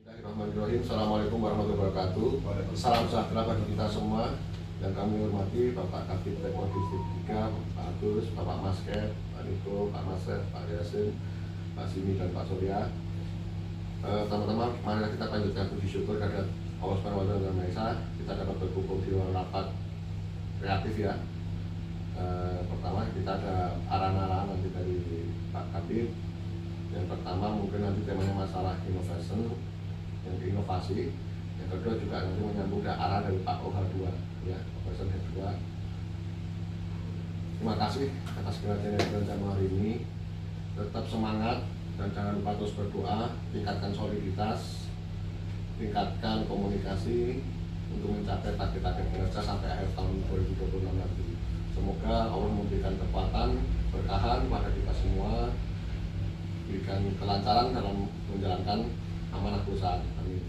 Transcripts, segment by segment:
Bismillahirrahmanirrahim. Assalamualaikum warahmatullahi wabarakatuh. Salam sejahtera bagi kita semua. Yang kami hormati Bapak Kabid Tekno Distrik 3, Pak Agus, Bapak Masket, Pak Niko, Pak Masef, Pak Yasin, Pak Simi, dan Pak Surya. Teman-teman, mari kita panjatkan puji syukur kepada Allah Subhanahu wa Ta'ala dan Maha Esa. Kita dapat berkumpul di rapat kreatif ya. Pertama kita ada arahan-arahan nanti dari Pak Kabid. Yang pertama mungkin nanti temanya masalah innovation, yang inovasi. Yang kedua juga nanti menyambung arah dari Pak OH2 ya, Operation H2. Terima kasih atas kehadiran hari ini. Tetap semangat dan jangan lupa terus berdoa, tingkatkan soliditas, tingkatkan komunikasi untuk mencapai target-target kinerja sampai akhir tahun 2026 nanti. Semoga Allah memberikan kekuatan, berkahan kepada kita semua, berikan kelancaran dalam menjalankan amanah perusahaan. Amin.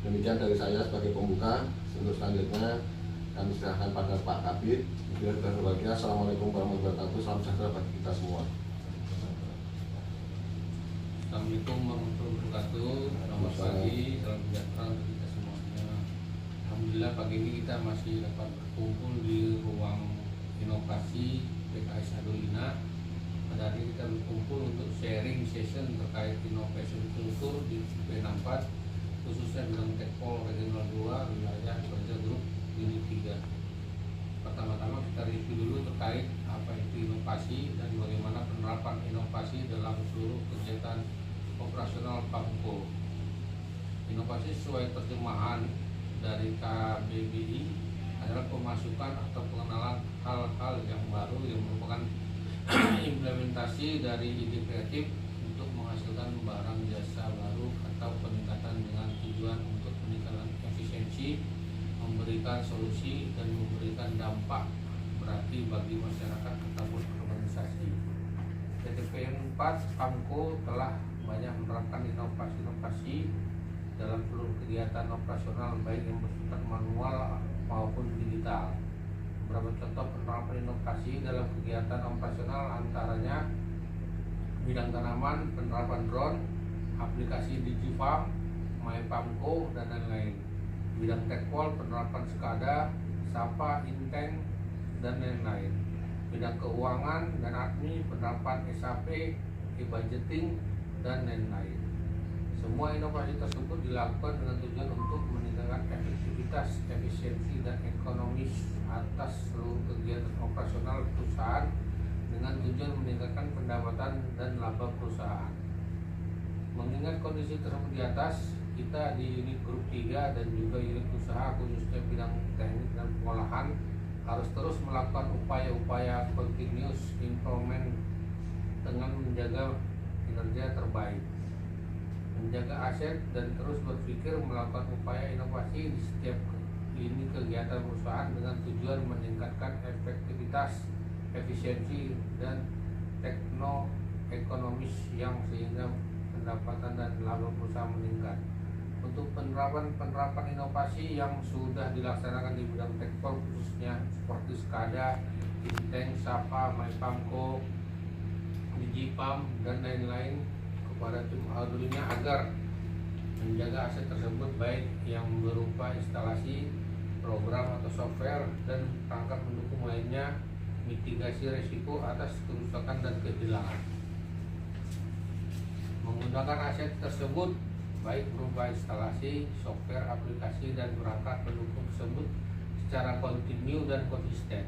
Demikian dari saya sebagai pembuka. Untuk selanjutnya kami serahkan pada Pak Kabid. Bila berbahagia, Assalamualaikum warahmatullahi wabarakatuh. Salam sejahtera bagi kita semua. Assalamualaikum warahmatullahi wabarakatuh. Selamat pagi, salam sejahtera untuk kita semuanya. Alhamdulillah pagi ini kita masih dapat berkumpul di ruang inovasi PKS Adolina. Pada hari ini kita berkumpul untuk sharing session terkait innovation kultur di B64, khususnya bidang Tekpol Regional 2 wilayah kerja grup unit 3. Pertama-tama kita review dulu terkait apa itu inovasi dan bagaimana penerapan inovasi dalam seluruh kegiatan operasional PAMKO. Inovasi sesuai terjemahan dari KBBI adalah pemasukan atau pengenalan hal-hal yang baru yang merupakan implementasi dari ide kreatif untuk menghasilkan barang jasa baru atau peningkatan dengan tujuan untuk meningkatkan efisiensi, memberikan solusi dan memberikan dampak berarti bagi masyarakat ataupun organisasi. PT PN4 PAMKO telah banyak menerapkan inovasi-inovasi dalam seluruh kegiatan operasional baik yang bersifat manual maupun digital. Beberapa contoh penerapan inovasi dalam kegiatan operasional antaranya bidang tanaman, penerapan drone, aplikasi DigiFarm, MyPAMKO, dan lain-lain. Bidang Tekpol, penerapan SCADA, SAPA, Inteng, dan lain-lain. Bidang keuangan dan admin, penerapan SAP, e-budgeting, dan lain-lain. Semua inovasi tersebut dilakukan dengan tujuan untuk meningkatkan efektivitas, efisiensi, dan ekonomis atas seluruh kegiatan operasional perusahaan dengan tujuan meningkatkan pendapatan dan laba perusahaan. Mengingat kondisi tersebut di atas, kita di unit grup 3 dan juga unit usaha khususnya bidang teknik dan pengolahan harus terus melakukan upaya-upaya continuous improvement dengan menjaga kinerja terbaik, menjaga aset, dan terus berpikir melakukan upaya inovasi di setiap ini kegiatan perusahaan dengan tujuan meningkatkan efektivitas, efisiensi, dan tekno-ekonomis yang sehingga pendapatan dan laba perusahaan meningkat. Untuk penerapan inovasi yang sudah dilaksanakan di bidang Tekpol khususnya seperti SCADA, Inteng, SAPA, MyPAMKO, DigiFarm, dan lain-lain kepada tim Adolina agar menjaga aset tersebut baik yang berupa instalasi, program atau software, dan perangkat pendukung lainnya, mitigasi risiko atas kerusakan dan kehilangan. Menggunakan aset tersebut baik berupa instalasi, software, aplikasi, dan perangkat pendukung tersebut secara kontinu dan konsisten.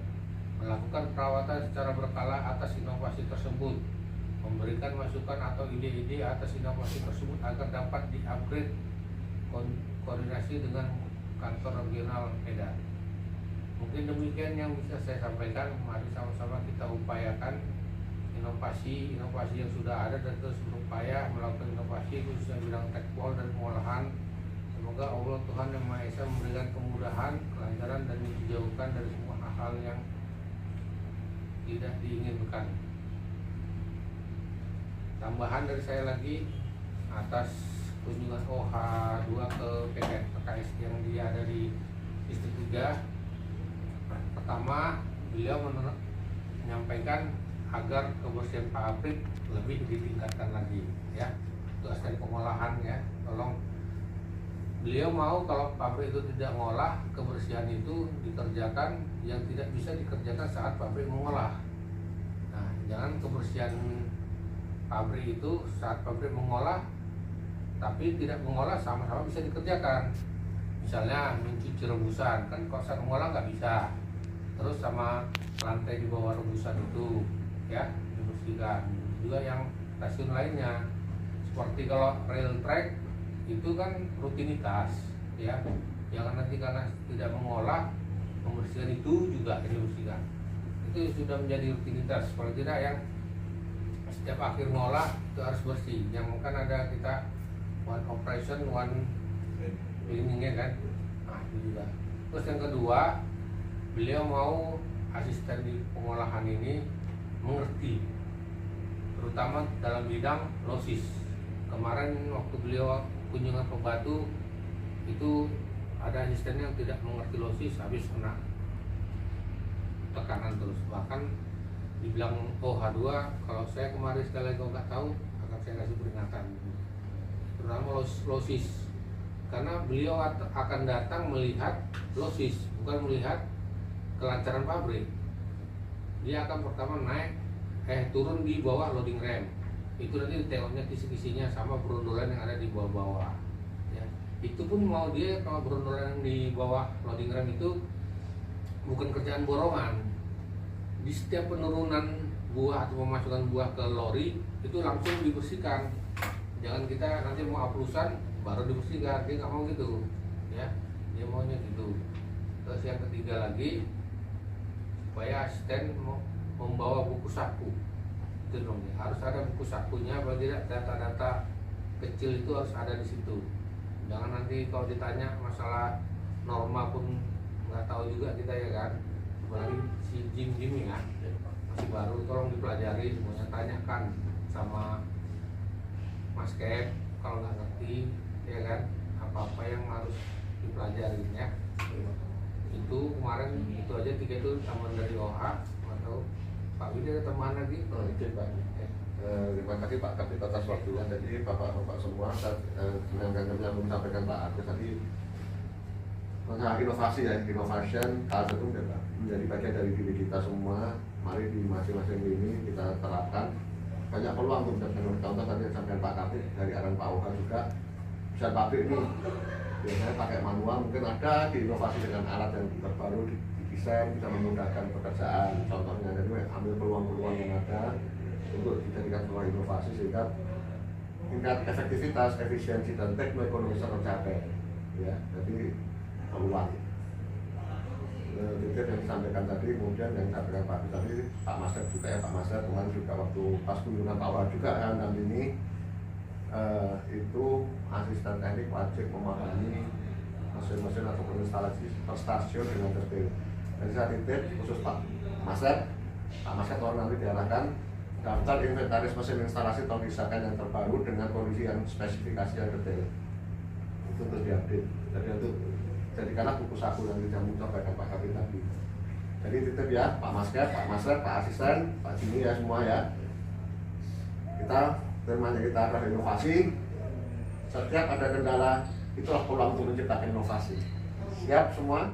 Melakukan perawatan secara berkala atas inovasi tersebut, memberikan masukan atau ide-ide atas inovasi tersebut agar dapat di-upgrade, koordinasi dengan kantor regional Medan. Mungkin demikian yang bisa saya sampaikan. Mari sama-sama kita upayakan inovasi yang sudah ada dan terus berupaya melakukan inovasi khususnya bidang tekpol dan pengolahan. Semoga Allah Tuhan Yang Maha Esa memberikan kemudahan, kelancaran, dan dijauhkan dari semua hal-hal yang tidak diinginkan. Tambahan dari saya lagi atas kunjungan OH2 ke PKS yang dia ada di distrik 3. Pertama, beliau menyampaikan agar kebersihan pabrik lebih ditingkatkan lagi ya. Untuk aspek pengolahan ya, tolong beliau mau kalau pabrik itu tidak mengolah, kebersihan itu dikerjakan yang tidak bisa dikerjakan saat pabrik mengolah. Nah, jangan kebersihan pabrik itu saat pabrik mengolah tapi tidak mengolah sama-sama bisa dikerjakan. Misalnya mencuci rebusan, kan kalau saat mengolah nggak bisa. Terus sama lantai di bawah rebusan itu ya dibersihkan. Juga yang stasiun lainnya seperti kalau rail track itu kan rutinitas ya, jangan nanti karena tidak mengolah membersihkan itu juga dibersihkan. Itu sudah menjadi rutinitas, kalau tidak yang setiap akhir ngolah itu harus bersih. Yang kan ada kita one operation one cleaning kan. Nah, itu juga. Terus yang kedua, beliau mau asisten di pengolahan ini mengerti terutama dalam bidang losis. Kemarin waktu beliau kunjungan ke Batu itu ada asisten yang tidak mengerti losis, habis kena tekanan terus, bahkan dibilang H2. Kalau saya kemarin sekali lagi nggak tahu akan saya kasih peringatan, terutama losis, karena beliau akan datang melihat losis, bukan melihat kelancaran pabrik. Dia akan pertama turun di bawah loading ram, itu nanti ditengoknya kisi-kisinya sama berondolan yang ada di bawah-bawah ya. Itu pun mau dia kalau berondolan di bawah loading ram itu bukan kerjaan borongan. Di setiap penurunan buah atau memasukkan buah ke lori itu langsung dibersihkan. Jangan kita nanti mau aplusan baru dibersihkan, dia nggak mau gitu ya, dia maunya gitu. Terus yang ketiga lagi, supaya asisten membawa buku saku itu dong ya. Harus ada buku sakunya, kalau tidak data-data kecil itu harus ada di situ. Jangan nanti kalau ditanya masalah norma pun nggak tahu juga kita ya kan, apalagi si Jim ya masih baru, tolong dipelajari semuanya, tanyakan sama Mas Kep kalau nggak ngerti ya kan, apa-apa yang harus dipelajari ya. Itu kemarin itu aja 3 itu teman dari OH atau Pak Widi ada teman lagi. Izin Pak. Terima kasih Pak Kapit atas waktunya. Jadi Bapak-Bapak semua, yang sampaikan Pak Agus tadi masalah inovasi ya, innovation culture itu menjadi bagian dari diri kita semua. Mari di masing-masing ini kita terapkan. Banyak peluang untuk mendapatkan contoh tadi yang sampaikan Pak Kapit dari arahan Pak Oka juga. Bisa pabrik ini biasanya pakai manual, mungkin ada diinovasi dengan alat yang terbaru didesain bisa memudahkan pekerjaan. Contohnya jadi ambil peluang-peluang yang ada untuk dijadikan sebuah inovasi sehingga tingkat efektivitas, efisiensi dan teknoekonomi tercapai ya. Jadi peluang itu yang disampaikan tadi. Kemudian yang disampaikan Pak tadi, Pak Master juga ya, Pak Master kemarin juga waktu pas kunjungan Pak Wah juga kan, dan ini itu asisten teknik wajib memahami mesin-mesin ataupun instalasi per stasiun dengan detail. Jadi saya titip khusus Pak Master tolong nanti diarahkan daftar inventaris mesin instalasi tolong disahkan yang terbaru dengan kondisi yang spesifikasi yang detail. Itu terus diupdate. Jadi itu jadikanlah buku saku yang dijamu sampaikan Pak Kapit tadi. Jadi titip ya Pak Masker, Pak Master, Pak Asisten, Pak Jimmy ya semua ya. Kita temanya kita adalah inovasi. Setiap ada kendala itulah peluang untuk menciptakan inovasi. Siap semua?